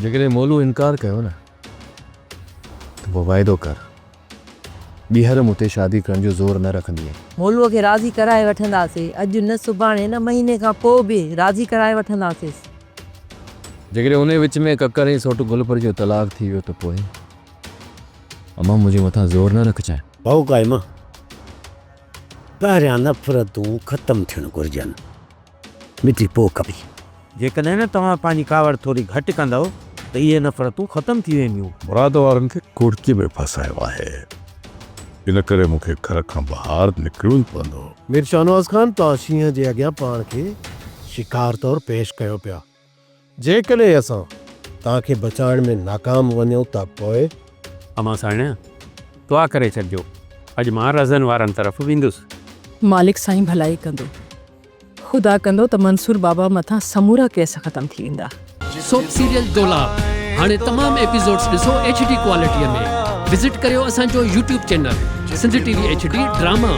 जेकॾहिं मोलू इनकार कयो न त पोइ वाइदो कर ॿीहर मूं ते शादी करण जो ज़ोर न रखंदी मोलूअ खे राज़ी कराए वठंदासीं, अॼु न सुभाणे न महीने खां पोइ बि राज़ी कराए वठंदासीं। जेकॾहिं उन विच में ककर ऐं सोट गुलपर जो तलाक थी वियो त पोइ अम्मा मुंहिंजे मथां ज़ोर न रखजांइ। भाऊ काइमा पहिरियां नफ़रतूं ख़तमु थियणु घुरिजनि, मिटी पोइ कबी। जेकॾहिं न तव्हां पंहिंजी कावड़ थोरी घटि कंदव त इहे नफ़रतूं ख़तमु थी वेंदियूं। मुराद वारनि खे कुड़की में फसायो आहे, इन करे मूंखे घर खां ॿाहिरि निकिरणो पवंदो। मीर शाहनवाज़ खान तव्हां शींहं जे अॻियां पाण खे शिकार तौरु पेश कयो पिया। जेकॾहिं असां तव्हांखे बचाइण में नाकाम वञूं त पोइ अमा साणिया दुआ करे छॾिजो, अॼु मां रज़न वारनि तरफ़ वेंदुसि। मालिक साईं भलाई कंदो, ख़ुदा कंदो त मंसूर बाबा मथां समूरा केस ख़तम थी वेंदा। सोप सीरियल डोलाप हाणे तमामु एपिसोड्स ॾिसो HD क्वालिटीअ में। विज़िट करियो असांजो YouTube channel Sindh TV HD drama.